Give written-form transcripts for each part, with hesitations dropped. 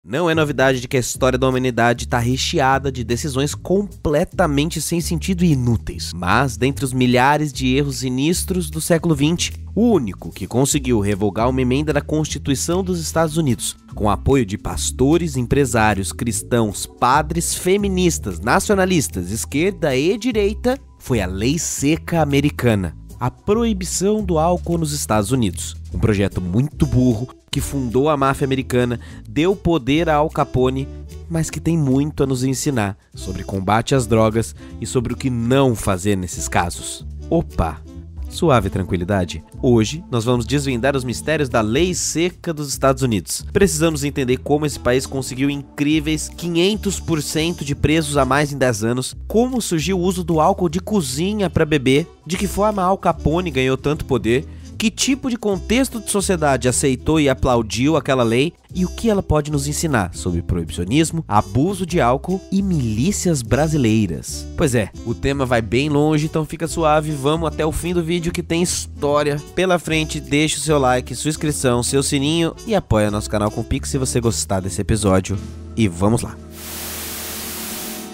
Não é novidade de que a história da humanidade está recheada de decisões completamente sem sentido e inúteis. Mas, dentre os milhares de erros sinistros do século XX, o único que conseguiu revogar uma emenda da Constituição dos Estados Unidos, com o apoio de pastores, empresários, cristãos, padres, feministas, nacionalistas, esquerda e direita, foi a Lei Seca Americana, a proibição do álcool nos Estados Unidos. Um projeto muito burro que fundou a máfia americana, deu poder a Al Capone, mas que tem muito a nos ensinar sobre combate às drogas e sobre o que não fazer nesses casos. Opa! Suave tranquilidade? Hoje nós vamos desvendar os mistérios da Lei Seca dos Estados Unidos. Precisamos entender como esse país conseguiu incríveis 500% de presos a mais em 10 anos, como surgiu o uso do álcool de cozinha para beber, de que forma Al Capone ganhou tanto poder, que tipo de contexto de sociedade aceitou e aplaudiu aquela lei e o que ela pode nos ensinar sobre proibicionismo, abuso de álcool e milícias brasileiras. Pois é, o tema vai bem longe, então fica suave, vamos até o fim do vídeo que tem história pela frente. Deixa o seu like, sua inscrição, seu sininho e apoia nosso canal com Pix se você gostar desse episódio. E vamos lá!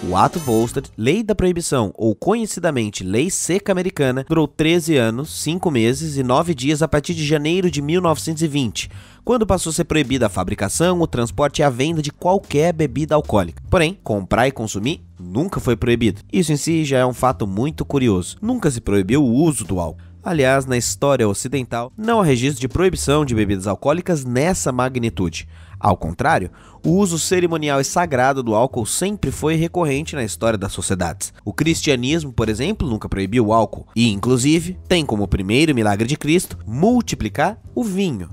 O Ato Volstead, Lei da Proibição, ou conhecidamente Lei Seca Americana, durou 13 anos, 5 meses e 9 dias a partir de janeiro de 1920, quando passou a ser proibida a fabricação, o transporte e a venda de qualquer bebida alcoólica. Porém, comprar e consumir nunca foi proibido. Isso em si já é um fato muito curioso. Nunca se proibiu o uso do álcool. Aliás, na história ocidental, não há registro de proibição de bebidas alcoólicas nessa magnitude. Ao contrário, o uso cerimonial e sagrado do álcool sempre foi recorrente na história das sociedades. O cristianismo, por exemplo, nunca proibiu o álcool e, inclusive, tem como primeiro milagre de Cristo multiplicar o vinho.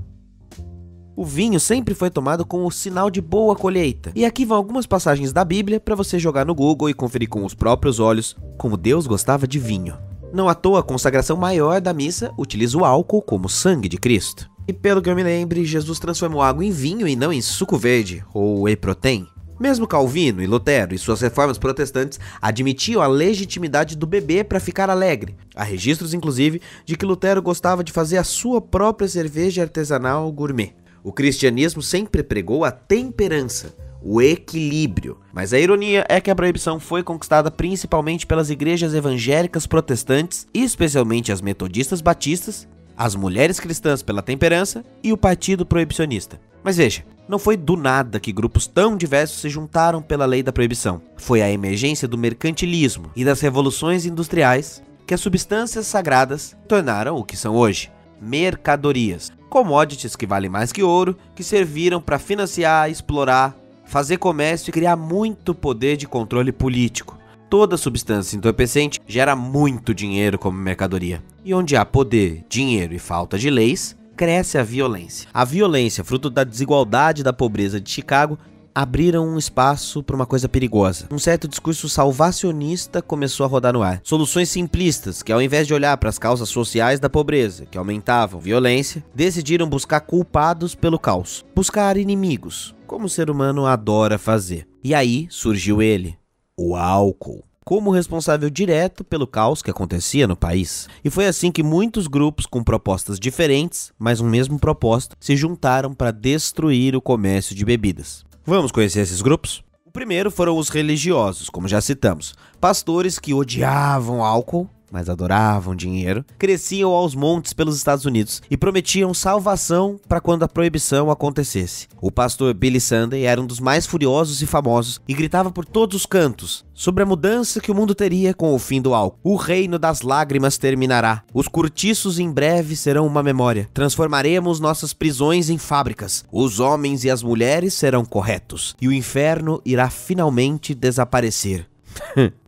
O vinho sempre foi tomado como sinal de boa colheita. E aqui vão algumas passagens da Bíblia para você jogar no Google e conferir com os próprios olhos como Deus gostava de vinho. Não à toa, a consagração maior da missa utiliza o álcool como sangue de Cristo. E pelo que eu me lembre, Jesus transformou água em vinho e não em suco verde, ou whey protein. Mesmo Calvino e Lutero e suas reformas protestantes admitiam a legitimidade do beber para ficar alegre. Há registros, inclusive, de que Lutero gostava de fazer a sua própria cerveja artesanal gourmet. O cristianismo sempre pregou a temperança, o equilíbrio. Mas a ironia é que a proibição foi conquistada principalmente pelas igrejas evangélicas protestantes, especialmente as metodistas batistas, as mulheres cristãs pela temperança e o partido proibicionista. Mas veja, não foi do nada que grupos tão diversos se juntaram pela lei da proibição. Foi a emergência do mercantilismo e das revoluções industriais que as substâncias sagradas tornaram o que são hoje: mercadorias, commodities que valem mais que ouro, que serviram para financiar, explorar, fazer comércio e criar muito poder de controle político. Toda substância entorpecente gera muito dinheiro como mercadoria. E onde há poder, dinheiro e falta de leis, cresce a violência. A violência, fruto da desigualdade e da pobreza de Chicago, abriram um espaço para uma coisa perigosa. Um certo discurso salvacionista começou a rodar no ar. Soluções simplistas, que ao invés de olhar para as causas sociais da pobreza, que aumentavam violência, decidiram buscar culpados pelo caos. Buscar inimigos, como o ser humano adora fazer. E aí surgiu ele, o álcool, como responsável direto pelo caos que acontecia no país. E foi assim que muitos grupos com propostas diferentes, mas um mesmo propósito, se juntaram para destruir o comércio de bebidas. Vamos conhecer esses grupos? O primeiro foram os religiosos, como já citamos. Pastores que odiavam álcool, mas adoravam dinheiro, cresciam aos montes pelos Estados Unidos e prometiam salvação para quando a proibição acontecesse. O pastor Billy Sunday era um dos mais furiosos e famosos e gritava por todos os cantos sobre a mudança que o mundo teria com o fim do álcool. O reino das lágrimas terminará. Os cortiços em breve serão uma memória. Transformaremos nossas prisões em fábricas. Os homens e as mulheres serão corretos. E o inferno irá finalmente desaparecer.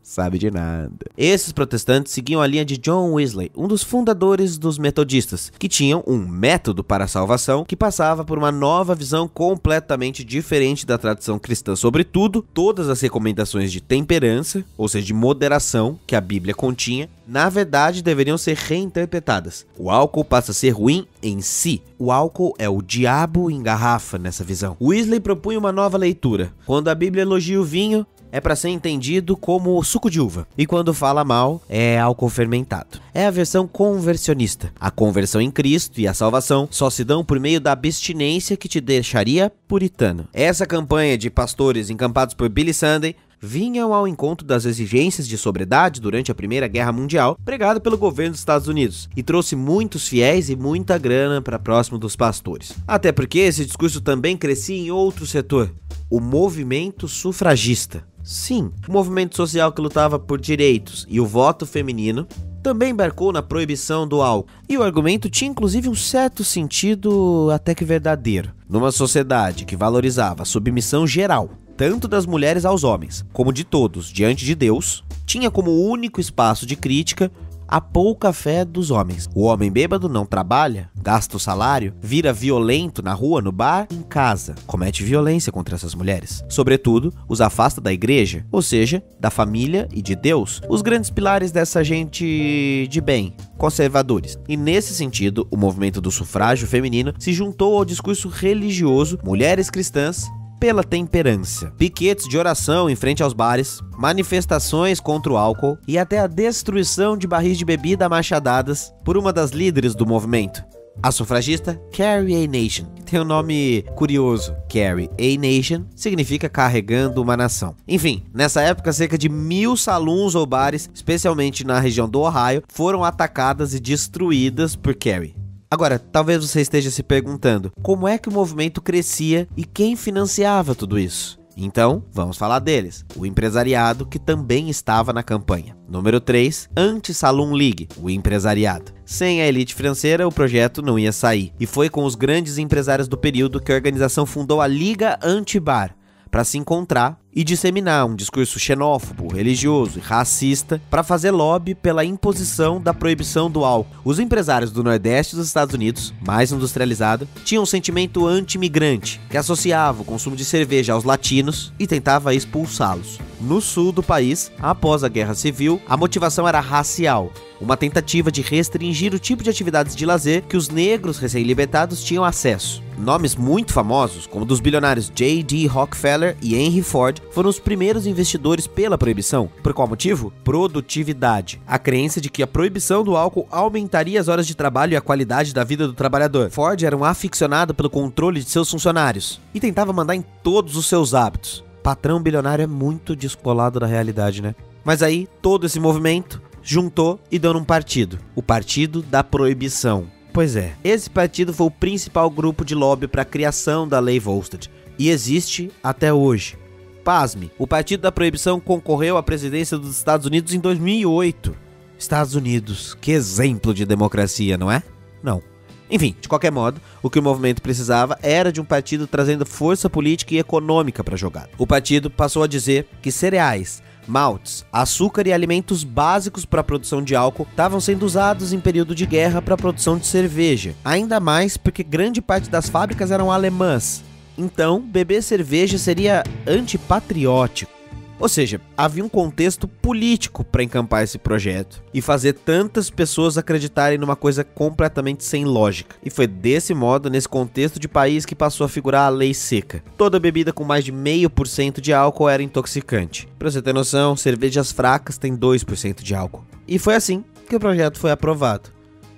Sabe de nada. Esses protestantes seguiam a linha de John Wesley, um dos fundadores dos metodistas, que tinham um método para a salvação que passava por uma nova visão completamente diferente da tradição cristã sobre tudo. Todas as recomendações de temperança, ou seja, de moderação, que a Bíblia continha, na verdade deveriam ser reinterpretadas. O álcool passa a ser ruim em si. O álcool é o diabo em garrafa nessa visão. Wesley propunha uma nova leitura. Quando a Bíblia elogia o vinho, é para ser entendido como suco de uva. E quando fala mal, é álcool fermentado. É a versão conversionista. A conversão em Cristo e a salvação só se dão por meio da abstinência que te deixaria puritano. Essa campanha de pastores encampados por Billy Sunday vinham ao encontro das exigências de sobriedade durante a Primeira Guerra Mundial, pregada pelo governo dos Estados Unidos, e trouxe muitos fiéis e muita grana para próximo dos pastores. Até porque esse discurso também crescia em outro setor, o movimento sufragista. Sim, o movimento social que lutava por direitos e o voto feminino também embarcou na proibição do álcool. E o argumento tinha inclusive um certo sentido até que verdadeiro. Numa sociedade que valorizava a submissão geral, tanto das mulheres aos homens, como de todos diante de Deus, tinha como único espaço de crítica a pouca fé dos homens. O homem bêbado não trabalha, gasta o salário, vira violento na rua, no bar, em casa, comete violência contra essas mulheres. Sobretudo, os afasta da igreja, ou seja, da família e de Deus, os grandes pilares dessa gente de bem, conservadores. E nesse sentido, o movimento do sufrágio feminino se juntou ao discurso religioso mulheres cristãs pela temperança, piquetes de oração em frente aos bares, manifestações contra o álcool e até a destruição de barris de bebida a machadadas por uma das líderes do movimento, a sufragista Carrie A. Nation. Tem um nome curioso, Carrie A. Nation significa carregando uma nação. Enfim, nessa época cerca de 1000 saloons ou bares, especialmente na região do Ohio, foram atacadas e destruídas por Carrie. Agora, talvez você esteja se perguntando, como é que o movimento crescia e quem financiava tudo isso? Então, vamos falar deles. O empresariado, que também estava na campanha. Número 3, Anti-Saloon League, o empresariado. Sem a elite financeira, o projeto não ia sair. E foi com os grandes empresários do período que a organização fundou a Liga Anti-Bar, para se encontrar e disseminar um discurso xenófobo, religioso e racista para fazer lobby pela imposição da proibição do álcool. Os empresários do Nordeste dos Estados Unidos, mais industrializado, tinham um sentimento anti-imigrante que associava o consumo de cerveja aos latinos e tentava expulsá-los. No sul do país, após a Guerra Civil, a motivação era racial, uma tentativa de restringir o tipo de atividades de lazer que os negros recém-libertados tinham acesso. Nomes muito famosos, como dos bilionários J.D. Rockefeller e Henry Ford, foram os primeiros investidores pela proibição. Por qual motivo? Produtividade. A crença de que a proibição do álcool aumentaria as horas de trabalho e a qualidade da vida do trabalhador. Ford era um aficionado pelo controle de seus funcionários e tentava mandar em todos os seus hábitos. Patrão bilionário é muito descolado da realidade, né? Mas aí, todo esse movimento juntou e deu num partido. O Partido da Proibição. Pois é, esse partido foi o principal grupo de lobby para a criação da Lei Volstead. E existe até hoje. Pasme, o Partido da Proibição concorreu à presidência dos Estados Unidos em 2008. Estados Unidos, que exemplo de democracia, não é? Não. Enfim, de qualquer modo, o que o movimento precisava era de um partido trazendo força política e econômica para a jogada. O partido passou a dizer que cereais, maltes, açúcar e alimentos básicos para a produção de álcool estavam sendo usados em período de guerra para a produção de cerveja. Ainda mais porque grande parte das fábricas eram alemãs. Então, beber cerveja seria antipatriótico. Ou seja, havia um contexto político para encampar esse projeto e fazer tantas pessoas acreditarem numa coisa completamente sem lógica. E foi desse modo, nesse contexto de país, que passou a figurar a lei seca. Toda bebida com mais de 0,5% de álcool era intoxicante. Pra você ter noção, cervejas fracas têm 2% de álcool. E foi assim que o projeto foi aprovado.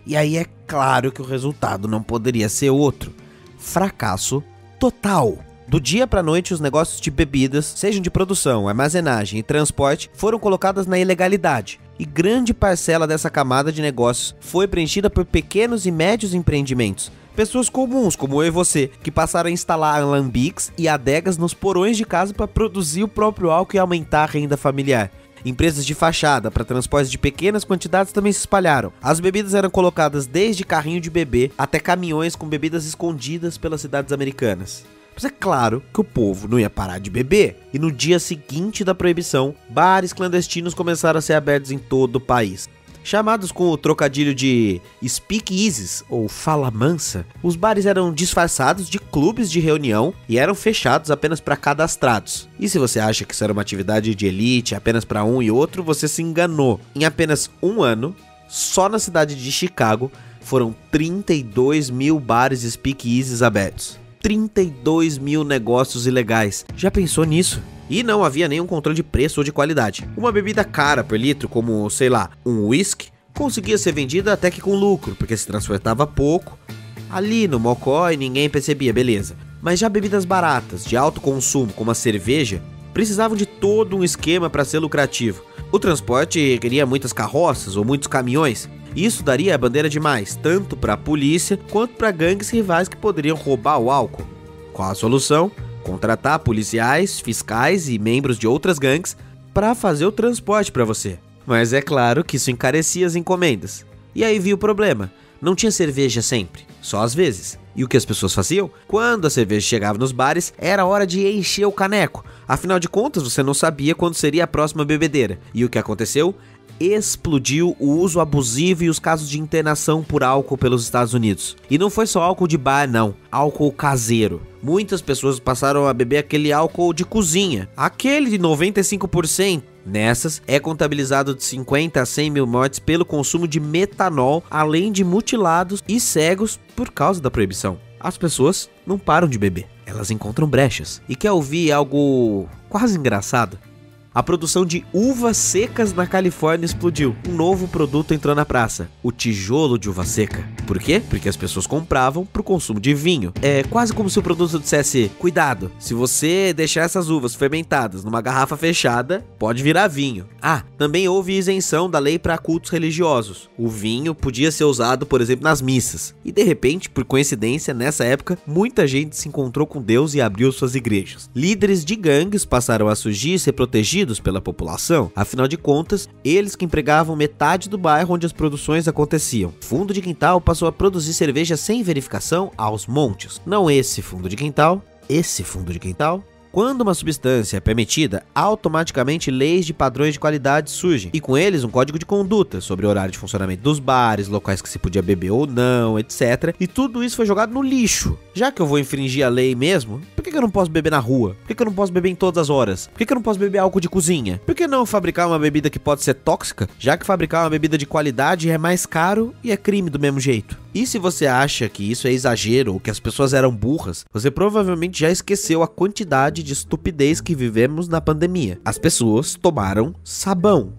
E aí é claro que o resultado não poderia ser outro. Fracasso total. Do dia para noite, os negócios de bebidas, sejam de produção, armazenagem e transporte, foram colocadas na ilegalidade. E grande parcela dessa camada de negócios foi preenchida por pequenos e médios empreendimentos. Pessoas comuns, como eu e você, que passaram a instalar alambiques e adegas nos porões de casa para produzir o próprio álcool e aumentar a renda familiar. Empresas de fachada para transporte de pequenas quantidades também se espalharam. As bebidas eram colocadas desde carrinho de bebê até caminhões com bebidas escondidas pelas cidades americanas. Mas é claro que o povo não ia parar de beber, e no dia seguinte da proibição, bares clandestinos começaram a ser abertos em todo o país. Chamados com o trocadilho de speakeasies, ou fala mansa, os bares eram disfarçados de clubes de reunião e eram fechados apenas para cadastrados. E se você acha que isso era uma atividade de elite apenas para um e outro, você se enganou. Em apenas um ano, só na cidade de Chicago, foram 32 mil bares speakeasies abertos. 32 mil negócios ilegais. Já pensou nisso? E não havia nenhum controle de preço ou de qualidade. Uma bebida cara por litro, como, sei lá, um whisky, conseguia ser vendida até que com lucro, porque se transportava pouco, ali no mocó e ninguém percebia, beleza. Mas já bebidas baratas, de alto consumo, como a cerveja, precisavam de todo um esquema para ser lucrativo. O transporte requeria muitas carroças ou muitos caminhões, e isso daria a bandeira demais, tanto para a polícia quanto para gangues rivais que poderiam roubar o álcool. Qual a solução? Contratar policiais, fiscais e membros de outras gangues para fazer o transporte para você. Mas é claro que isso encarecia as encomendas. E aí viu o problema. Não tinha cerveja sempre, só às vezes. E o que as pessoas faziam? Quando a cerveja chegava nos bares, era hora de encher o caneco. Afinal de contas, você não sabia quando seria a próxima bebedeira. E o que aconteceu? Explodiu o uso abusivo e os casos de internação por álcool pelos Estados Unidos. E não foi só álcool de bar, não. Álcool caseiro. Muitas pessoas passaram a beber aquele álcool de cozinha. Aquele de 95%. Nessas, é contabilizado de 50 a 100 mil mortes pelo consumo de metanol, além de mutilados e cegos por causa da proibição. As pessoas não param de beber, elas encontram brechas. E quer ouvir algo quase engraçado? A produção de uvas secas na Califórnia explodiu. Um novo produto entrou na praça, o tijolo de uva seca. Por quê? Porque as pessoas compravam para o consumo de vinho. É quase como se o produto dissesse: cuidado, se você deixar essas uvas fermentadas numa garrafa fechada, pode virar vinho. Ah, também houve isenção da lei para cultos religiosos. O vinho podia ser usado, por exemplo, nas missas. E de repente, por coincidência, nessa época, muita gente se encontrou com Deus e abriu suas igrejas. Líderes de gangues passaram a surgir e ser protegidos pela população, afinal de contas, eles que empregavam metade do bairro onde as produções aconteciam. Fundo de quintal passou a produzir cerveja sem verificação aos montes. Não esse fundo de quintal, esse fundo de quintal. Quando uma substância é permitida, automaticamente leis de padrões de qualidade surgem, e com eles um código de conduta sobre o horário de funcionamento dos bares, locais que se podia beber ou não, etc. E tudo isso foi jogado no lixo. Já que eu vou infringir a lei mesmo, por que eu não posso beber na rua? Por que eu não posso beber em todas as horas? Por que eu não posso beber álcool de cozinha? Por que não fabricar uma bebida que pode ser tóxica, já que fabricar uma bebida de qualidade é mais caro e é crime do mesmo jeito? E se você acha que isso é exagero ou que as pessoas eram burras, você provavelmente já esqueceu a quantidade de estupidez que vivemos na pandemia. As pessoas tomaram sabão,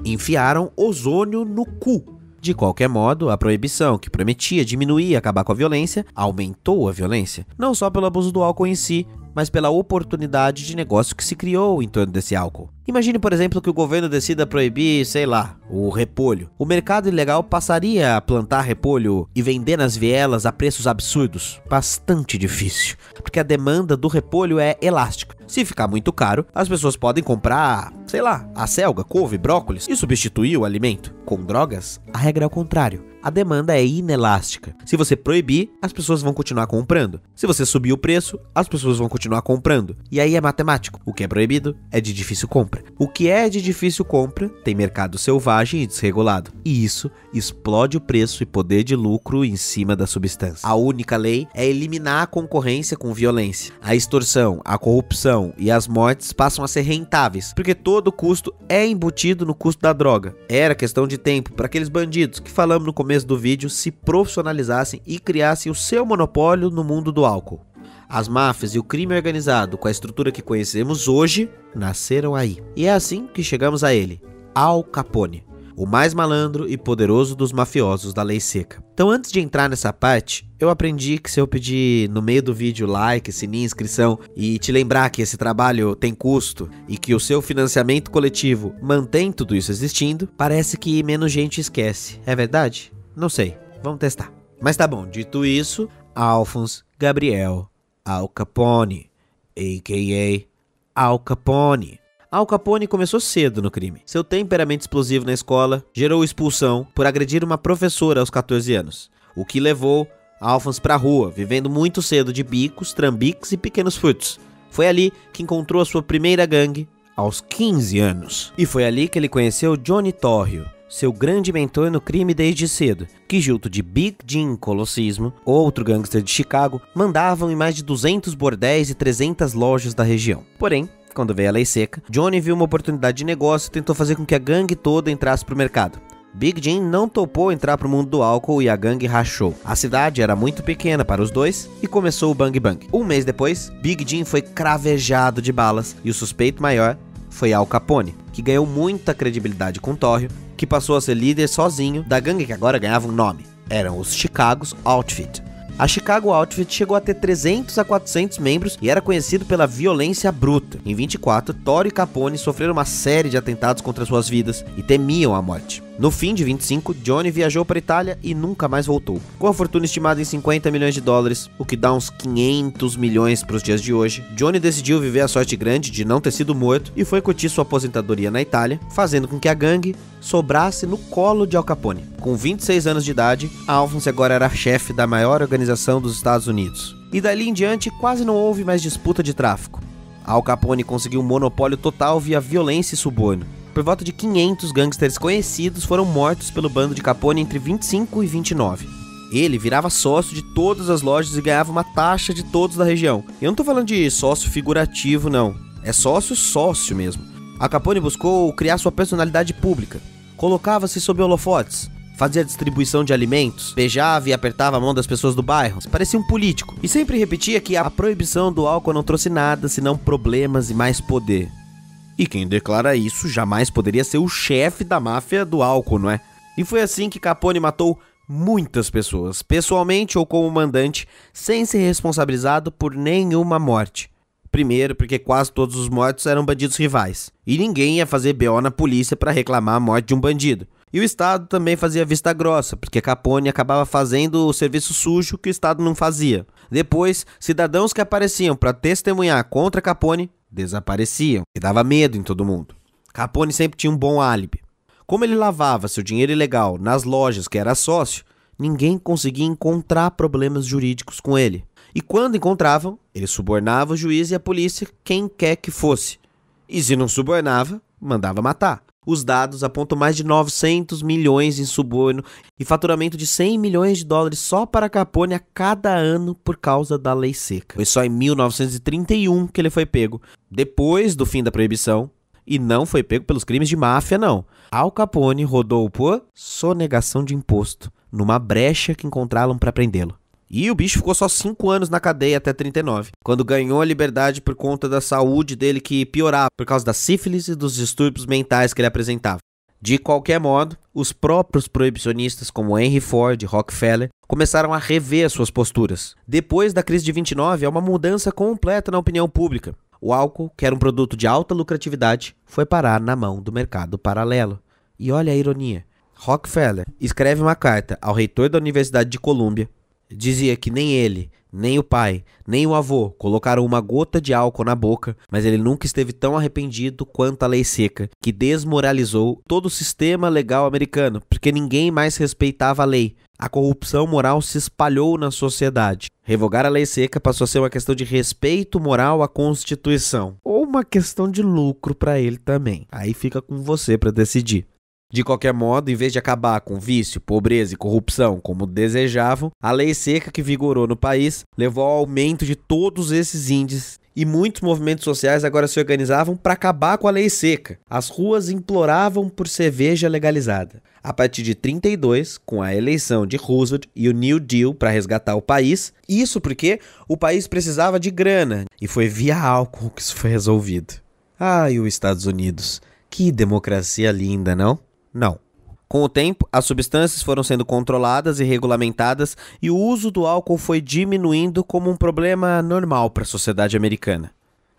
enfiaram ozônio no cu. De qualquer modo, a proibição, que prometia diminuir e acabar com a violência, aumentou a violência. Não só pelo abuso do álcool em si, mas pela oportunidade de negócio que se criou em torno desse álcool. Imagine, por exemplo, que o governo decida proibir, sei lá, o repolho. O mercado ilegal passaria a plantar repolho e vender nas vielas a preços absurdos. Bastante difícil, porque a demanda do repolho é elástica. Se ficar muito caro, as pessoas podem comprar, sei lá, acelga, couve, brócolis e substituir o alimento. Com drogas, a regra é o contrário. A demanda é inelástica. Se você proibir, as pessoas vão continuar comprando. Se você subir o preço, as pessoas vão continuar comprando. E aí é matemático. O que é proibido é de difícil compra. O que é de difícil compra tem mercado selvagem e desregulado. E isso explode o preço e poder de lucro em cima da substância. A única lei é eliminar a concorrência com violência. A extorsão, a corrupção e as mortes passam a ser rentáveis, porque todo custo é embutido no custo da droga. Era questão de tempo para aqueles bandidos que falamos no começo do vídeo se profissionalizassem e criassem o seu monopólio no mundo do álcool. As máfias e o crime organizado, com a estrutura que conhecemos hoje, nasceram aí. E é assim que chegamos a ele, Al Capone, o mais malandro e poderoso dos mafiosos da lei seca. Então, antes de entrar nessa parte, eu aprendi que se eu pedir no meio do vídeo like, sininho, inscrição e te lembrar que esse trabalho tem custo e que o seu financiamento coletivo mantém tudo isso existindo, parece que menos gente esquece. É verdade? Não sei. Vamos testar. Mas tá bom, dito isso, Alphonse Gabriel Al Capone, a.k.a. Al Capone. Al Capone começou cedo no crime. Seu temperamento explosivo na escola gerou expulsão por agredir uma professora aos 14 anos, o que levou Alphonse pra rua, vivendo muito cedo de bicos, trambiques e pequenos furtos. Foi ali que encontrou a sua primeira gangue, aos 15 anos. E foi ali que ele conheceu Johnny Torrio, seu grande mentor no crime desde cedo, que junto de Big Jim Colossismo, outro gangster de Chicago, mandavam em mais de 200 bordéis e 300 lojas da região. Porém, quando veio a lei seca, Johnny viu uma oportunidade de negócio e tentou fazer com que a gangue toda entrasse pro mercado. Big Jim não topou entrar pro mundo do álcool e a gangue rachou. A cidade era muito pequena para os dois e começou o bang bang. Um mês depois, Big Jim foi cravejado de balas e o suspeito maior foi Al Capone, que ganhou muita credibilidade com Torrio, que passou a ser líder sozinho da gangue que agora ganhava um nome. Eram os Chicago's Outfit. A Chicago Outfit chegou a ter 300 a 400 membros e era conhecido pela violência bruta. Em 24, Torrio e Capone sofreram uma série de atentados contra suas vidas e temiam a morte. No fim de 25, Johnny viajou para a Itália e nunca mais voltou. Com a fortuna estimada em 50 milhões de dólares, o que dá uns 500 milhões para os dias de hoje, Johnny decidiu viver a sorte grande de não ter sido morto e foi curtir sua aposentadoria na Itália, fazendo com que a gangue sobrasse no colo de Al Capone. Com 26 anos de idade, Alphonse agora era chefe da maior organização dos Estados Unidos. E dali em diante, quase não houve mais disputa de tráfico. Al Capone conseguiu um monopólio total via violência e suborno. Por volta de 500 gangsters conhecidos foram mortos pelo bando de Capone entre 25 e 29. Ele virava sócio de todas as lojas e ganhava uma taxa de todos da região. Eu não tô falando de sócio figurativo, não. É sócio mesmo. Al Capone buscou criar sua personalidade pública. Colocava-se sob holofotes, fazia distribuição de alimentos, beijava e apertava a mão das pessoas do bairro. Parecia um político. E sempre repetia que a proibição do álcool não trouxe nada senão problemas e mais poder. E quem declara isso jamais poderia ser o chefe da máfia do álcool, não é? E foi assim que Capone matou muitas pessoas, pessoalmente ou como mandante, sem ser responsabilizado por nenhuma morte. Primeiro, porque quase todos os mortos eram bandidos rivais, e ninguém ia fazer BO na polícia para reclamar a morte de um bandido. E o Estado também fazia vista grossa, porque Capone acabava fazendo o serviço sujo que o Estado não fazia. Depois, cidadãos que apareciam para testemunhar contra Capone desapareciam, e dava medo em todo mundo. Capone sempre tinha um bom álibi. Como ele lavava seu dinheiro ilegal nas lojas que era sócio, ninguém conseguia encontrar problemas jurídicos com ele. E quando encontravam, ele subornava o juiz e a polícia, quem quer que fosse. E se não subornava, mandava matar. Os dados apontam mais de 900 milhões em suborno e faturamento de 100 milhões de dólares só para Capone a cada ano por causa da lei seca. Foi só em 1931 que ele foi pego, depois do fim da proibição, e não foi pego pelos crimes de máfia, não. Al Capone rodou por sonegação de imposto, numa brecha que encontraram para prendê-lo. E o bicho ficou só 5 anos na cadeia até 39, quando ganhou a liberdade por conta da saúde dele que piorava por causa da sífilis e dos distúrbios mentais que ele apresentava. De qualquer modo, os próprios proibicionistas como Henry Ford e Rockefeller começaram a rever suas posturas. Depois da crise de 29, há uma mudança completa na opinião pública. O álcool, que era um produto de alta lucratividade, foi parar na mão do mercado paralelo. E olha a ironia. Rockefeller escreve uma carta ao reitor da Universidade de Colômbia. Dizia que nem ele, nem o pai, nem o avô colocaram uma gota de álcool na boca, mas ele nunca esteve tão arrependido quanto a lei seca, que desmoralizou todo o sistema legal americano, porque ninguém mais respeitava a lei. A corrupção moral se espalhou na sociedade. Revogar a lei seca passou a ser uma questão de respeito moral à Constituição, ou uma questão de lucro para ele também. Aí fica com você para decidir. De qualquer modo, em vez de acabar com vício, pobreza e corrupção como desejavam, a lei seca que vigorou no país levou ao aumento de todos esses índices e muitos movimentos sociais agora se organizavam para acabar com a lei seca. As ruas imploravam por cerveja legalizada. A partir de 32, com a eleição de Roosevelt e o New Deal para resgatar o país, isso porque o país precisava de grana e foi via álcool que isso foi resolvido. Ai, os Estados Unidos, que democracia linda, não? Não. Com o tempo, as substâncias foram sendo controladas e regulamentadas e o uso do álcool foi diminuindo como um problema normal para a sociedade americana.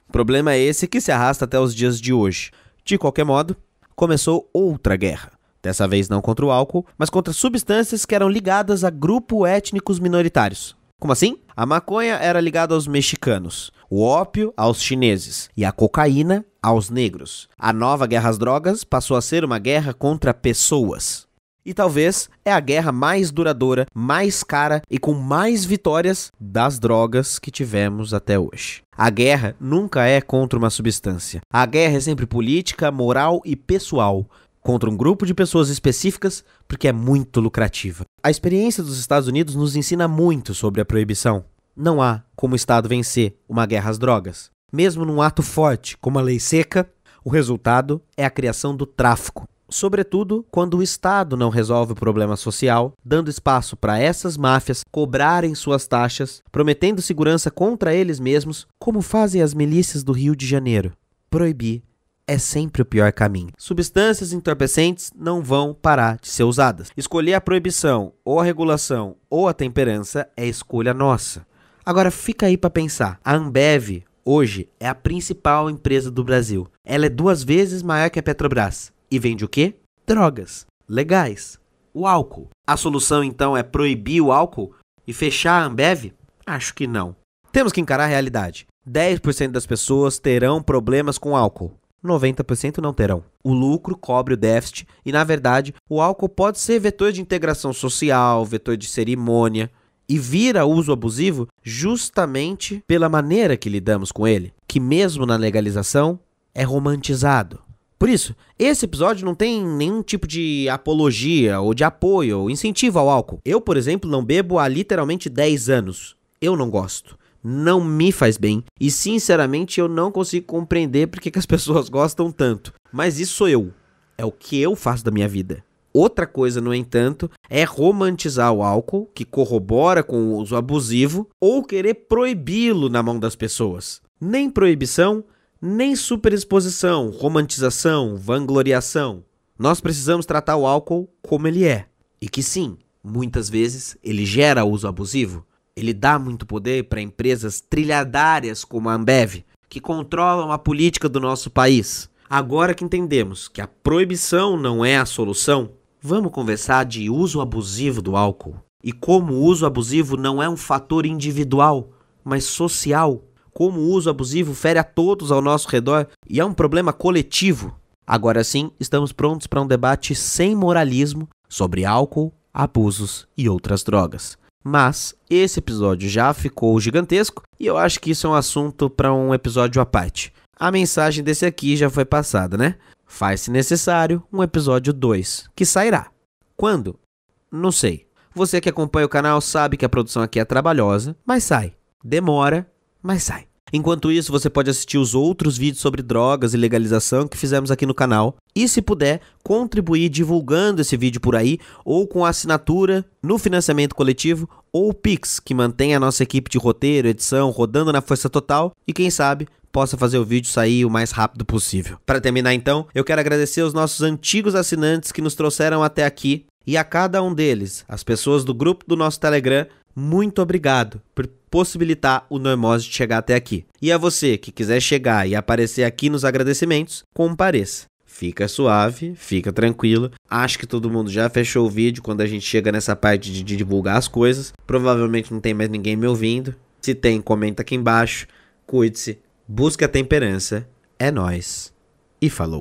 Problema esse que se arrasta até os dias de hoje. De qualquer modo, começou outra guerra. Dessa vez não contra o álcool, mas contra substâncias que eram ligadas a grupos étnicos minoritários. Como assim? A maconha era ligada aos mexicanos, o ópio aos chineses e a cocaína aos negros. A nova guerra às drogas passou a ser uma guerra contra pessoas. E talvez é a guerra mais duradoura, mais cara e com mais vitórias das drogas que tivemos até hoje. A guerra nunca é contra uma substância. A guerra é sempre política, moral e pessoal. Contra um grupo de pessoas específicas, porque é muito lucrativa. A experiência dos Estados Unidos nos ensina muito sobre a proibição. Não há como o Estado vencer uma guerra às drogas. Mesmo num ato forte, como a lei seca, o resultado é a criação do tráfico. sobretudo quando o Estado não resolve o problema social, dando espaço para essas máfias cobrarem suas taxas, prometendo segurança contra eles mesmos, como fazem as milícias do Rio de Janeiro. Proibir é sempre o pior caminho. Substâncias entorpecentes não vão parar de ser usadas. Escolher a proibição, ou a regulação, ou a temperança é escolha nossa. Agora fica aí para pensar. A Ambev, hoje, é a principal empresa do Brasil. Ela é 2 vezes maior que a Petrobras. E vende o quê? Drogas. Legais. O álcool. A solução, então, é proibir o álcool e fechar a Ambev? Acho que não. Temos que encarar a realidade. 10% das pessoas terão problemas com álcool. 90% não terão. O lucro cobre o déficit e, na verdade, o álcool pode ser vetor de integração social, vetor de cerimônia e vira uso abusivo justamente pela maneira que lidamos com ele, que mesmo na legalização é romantizado. Por isso, esse episódio não tem nenhum tipo de apologia ou de apoio ou incentivo ao álcool. Eu, por exemplo, não bebo há literalmente 10 anos. Eu não gosto. Não me faz bem e, sinceramente, eu não consigo compreender porque que as pessoas gostam tanto. Mas isso sou eu. É o que eu faço da minha vida. Outra coisa, no entanto, é romantizar o álcool, que corrobora com o uso abusivo, ou querer proibi-lo na mão das pessoas. Nem proibição, nem superexposição, romantização, vangloriação. Nós precisamos tratar o álcool como ele é. E que sim, muitas vezes ele gera uso abusivo. Ele dá muito poder para empresas trilhardárias como a Ambev, que controlam a política do nosso país. Agora que entendemos que a proibição não é a solução, vamos conversar de uso abusivo do álcool. E como o uso abusivo não é um fator individual, mas social. Como o uso abusivo fere a todos ao nosso redor e é um problema coletivo. Agora sim, estamos prontos para um debate sem moralismo sobre álcool, abusos e outras drogas. Mas esse episódio já ficou gigantesco e eu acho que isso é um assunto para um episódio à parte. A mensagem desse aqui já foi passada, né? Faz-se necessário um episódio 2, que sairá. Quando? Não sei. Você que acompanha o canal sabe que a produção aqui é trabalhosa, mas sai. Demora, mas sai. Enquanto isso, você pode assistir os outros vídeos sobre drogas e legalização que fizemos aqui no canal. E se puder, contribuir divulgando esse vídeo por aí, ou com assinatura no financiamento coletivo, ou o Pix, que mantém a nossa equipe de roteiro, edição, rodando na força total. E quem sabe, possa fazer o vídeo sair o mais rápido possível. Para terminar então, eu quero agradecer aos nossos antigos assinantes que nos trouxeram até aqui. E a cada um deles, as pessoas do grupo do nosso Telegram, muito obrigado por possibilitar o Normose de chegar até aqui. E a você que quiser chegar e aparecer aqui nos agradecimentos, compareça. Fica suave, fica tranquilo. Acho que todo mundo já fechou o vídeo quando a gente chega nessa parte de divulgar as coisas. Provavelmente não tem mais ninguém me ouvindo. Se tem, comenta aqui embaixo. Cuide-se, busque a temperança. É nóis e falou.